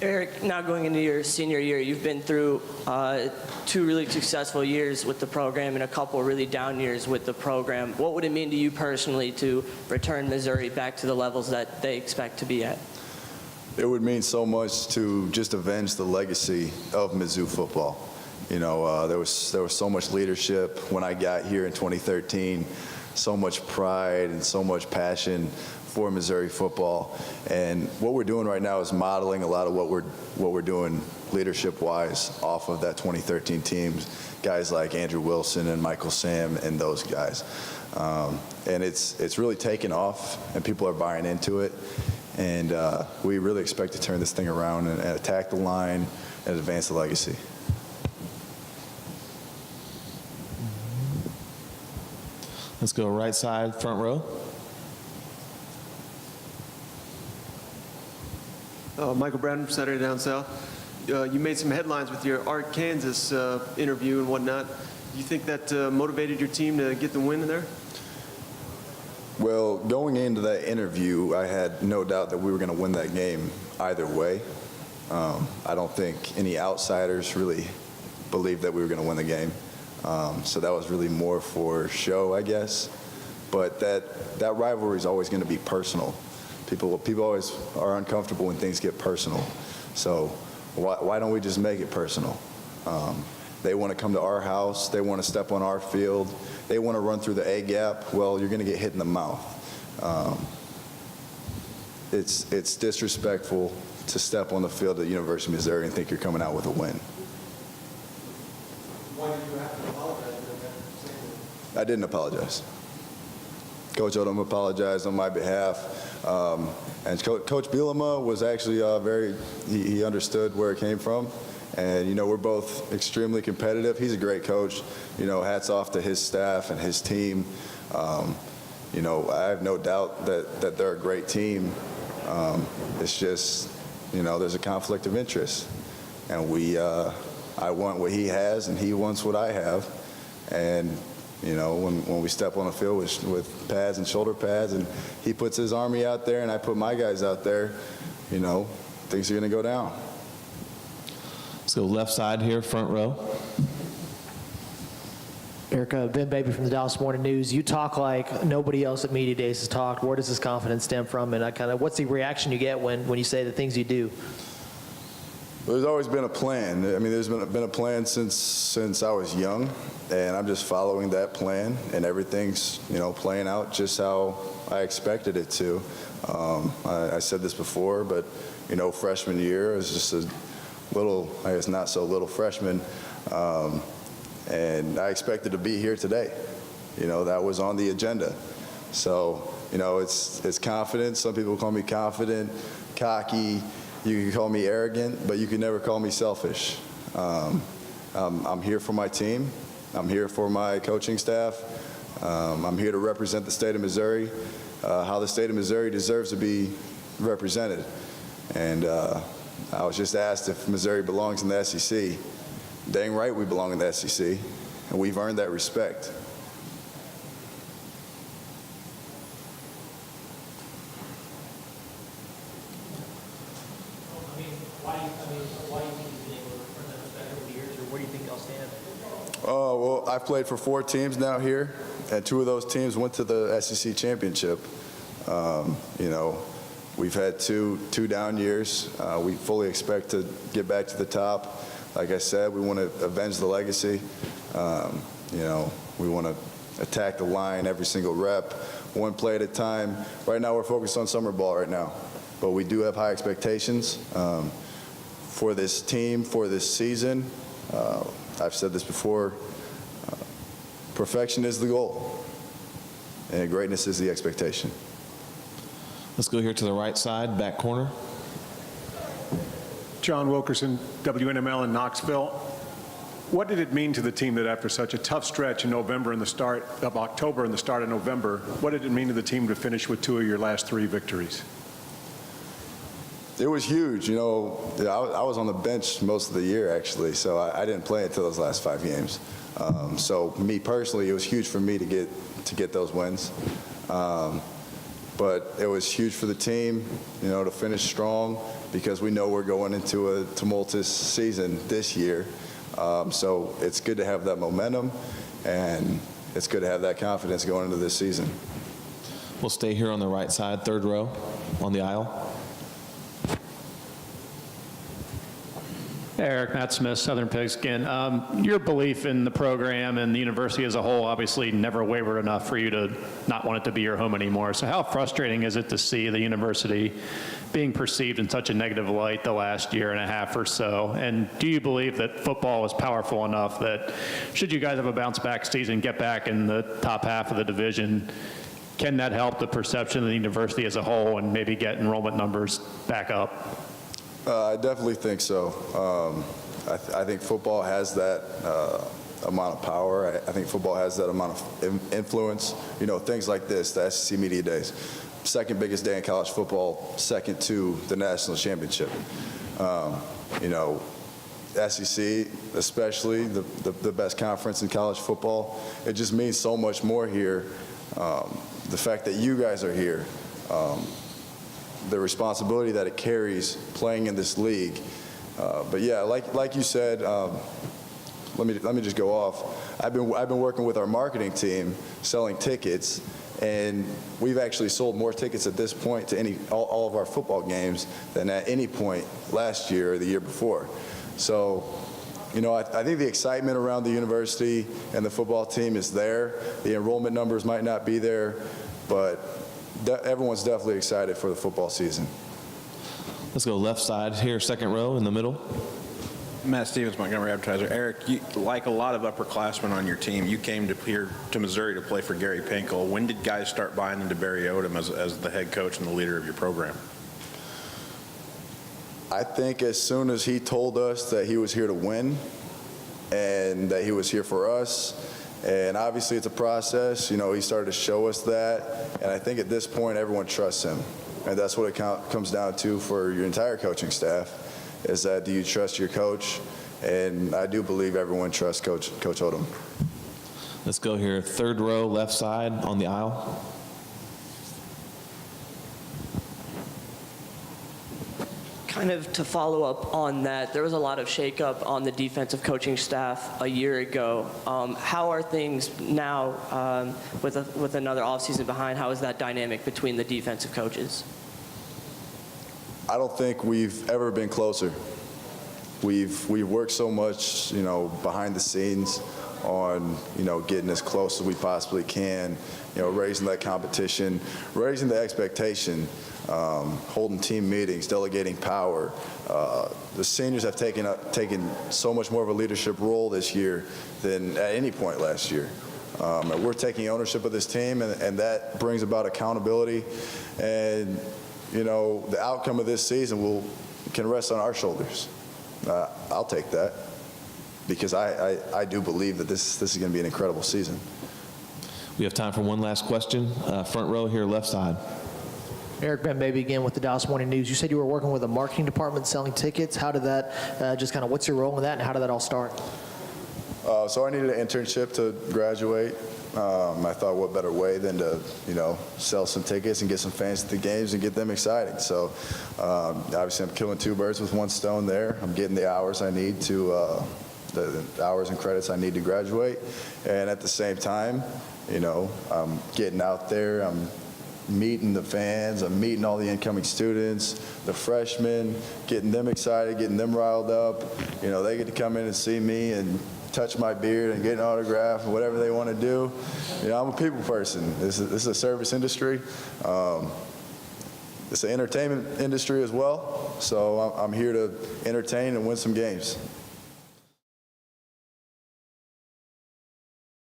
Eric, now going into your senior year, you've been through 2 really successful years with the program and a couple really down years with the program. What would it mean to you personally to return Missouri back to the levels that they expect to be at? It would mean so much to just avenge the legacy of Mizzou football. You know, there was so much leadership when I got here in 2013, so much pride and so much passion for Missouri football. And what we're doing right now is modeling a lot of what we're doing leadership-wise off of that 2013 teams, guys like Andrew Wilson and Michael Sam and those guys. And it's really taken off, and people are buying into it. And we really expect to turn this thing around and attack the line and advance the legacy. Let's go right side, front row. Michael Bradden, Saturday Down South. You made some headlines with your Art Kansas interview and whatnot. Do you think that motivated your team to get the win in there? Well, going into that interview, I had no doubt that we were going to win that game either way. I don't think any outsiders really believed that we were going to win the game. So that was really more for show, I guess. But that rivalry is always going to be personal. People always are uncomfortable when things get personal. So why don't we just make it personal? They want to come to our house. They want to step on our field. They want to run through the A gap. Well, you're going to get hit in the mouth. It's disrespectful to step on the field at the University of Missouri and think you're coming out with a win. Why did you have to apologize? I didn't apologize. Coach Odom apologized on my behalf. And Coach Bielema was actually he understood where it came from. And, you know, we're both extremely competitive. He's a great coach. You know, hats off to his staff and his team. You know, I have no doubt that they're a great team. It's just, you know, there's a conflict of interest. And I want what he has and he wants what I have. And, you know, when we step on the field with pads and shoulder pads and he puts his army out there and I put my guys out there, you know, things are going to go down. Let's go left side here, front row. Erica, Ben Baby from the Dallas Morning News. You talk like nobody else at Media Days has talked. Where does this confidence stem from? And what's the reaction you get when you say the things you do? There's always been a plan. I mean, there's been a plan since I was young, and I'm just following that plan, and everything's, you know, playing out just how I expected it to. I said this before, but, you know, freshman year is just a little, I guess not so little freshman, and I expected to be here today. You know, that was on the agenda. So, you know, it's confidence. Some people call me confident, cocky. You can call me arrogant, but you can never call me selfish. I'm here for my team. I'm here for my coaching staff. I'm here to represent the state of Missouri, how the state of Missouri deserves to be represented. And I was just asked if Missouri belongs in the SEC. Dang right we belong in the SEC, and we've earned that respect. Why do you think you've been able to earn that respect over the years, or where do you think they'll stand? Oh, well, I've played for 4 teams now here, and 2 of those teams went to the SEC championship. You know, we've had two down years. We fully expect to get back to the top. Like I said, we want to avenge the legacy. You know, we want to attack the line every single rep, one play at a time. Right now, we're focused on summer ball right now, but we do have high expectations for this team, for this season. I've said this before, perfection is the goal, and greatness is the expectation. Let's go here to the right side, back corner. John Wilkerson, WNML in Knoxville. What did it mean to the team that after such a tough stretch in November and the start of October and the start of November, what did it mean to the team to finish with 2 of your last 3 victories? It was huge. You know, I was on the bench most of the year, actually, so I didn't play until those last 5 games. So me personally, it was huge for me to get those wins. but it was huge for the team, to finish strong because we know we're going into a tumultuous season this year. So it's good to have that momentum, and it's good to have that confidence going into this season. We'll stay here on the right side, third row on the aisle. Eric, Matt Smith, Southern Pigskin. Your belief in the program and the university as a whole obviously never wavered enough for you to not want it to be your home anymore. So how frustrating is it to see the university being perceived in such a negative light the last year and a half or so? And do you believe that football is powerful enough that should you guys have a bounce-back season, get back in the top half of the division, can that help the perception of the university as a whole and maybe get enrollment numbers back up? I definitely think so. I think football has that amount of power. I think football has that amount of influence. Things like this, the SEC Media Days, second biggest day in college football, second to the national championship. SEC, especially the best conference in college football, it just means so much more here. The fact that you guys are here, the responsibility that it carries playing in this league. But yeah, like you said, let me just go off. I've been working with our marketing team selling tickets, and we've actually sold more tickets at this point to all of our football games than at any point last year or the year before. So, I think the excitement around the university and the football team is there. The enrollment numbers might not be there, but everyone's definitely excited for the football season. Let's go left side here, second row in the middle. Matt Stevens, Montgomery Advertiser. Eric, like a lot of upperclassmen on your team, you came here to Missouri to play for Gary Pinkel. When did guys start buying into Barry Odom as the head coach and the leader of your program? I think as soon as he told us that he was here to win and that he was here for us, and obviously it's a process, he started to show us that, and I think at this point everyone trusts him. And that's what it comes down to for your entire coaching staff, is that do you trust your coach? And I do believe everyone trusts Coach Odom. Let's go here, third row, left side on the aisle. Kind of to follow up on that, there was a lot of shakeup on the defensive coaching staff a year ago. How are things now with another offseason behind? How is that dynamic between the defensive coaches? I don't think we've ever been closer. We've worked so much, behind the scenes on, getting as close as we possibly can, raising that competition, raising the expectation, holding team meetings, delegating power. The seniors have taken so much more of a leadership role this year than at any point last year. And we're taking ownership of this team, and that brings about accountability. And, the outcome of this season can rest on our shoulders. I'll take that because I do believe that this is going to be an incredible season. We have time for one last question. Front row here, left side. Eric Ben Baby again with the Dallas Morning News. You said you were working with a marketing department selling tickets. How did that, what's your role in that, and how did that all start? So I needed an internship to graduate. I thought what better way than to, sell some tickets and get some fans at the games and get them excited. So obviously I'm killing two birds with one stone there. I'm getting the hours I need to, the hours and credits I need to graduate. And at the same time, I'm getting out there. I'm meeting the fans. I'm meeting all the incoming students, the freshmen, getting them excited, getting them riled up. They get to come in and see me and touch my beard and get an autograph and whatever they want to do. I'm a people person. This is a service industry. It's an entertainment industry as well. So I'm here to entertain and win some games.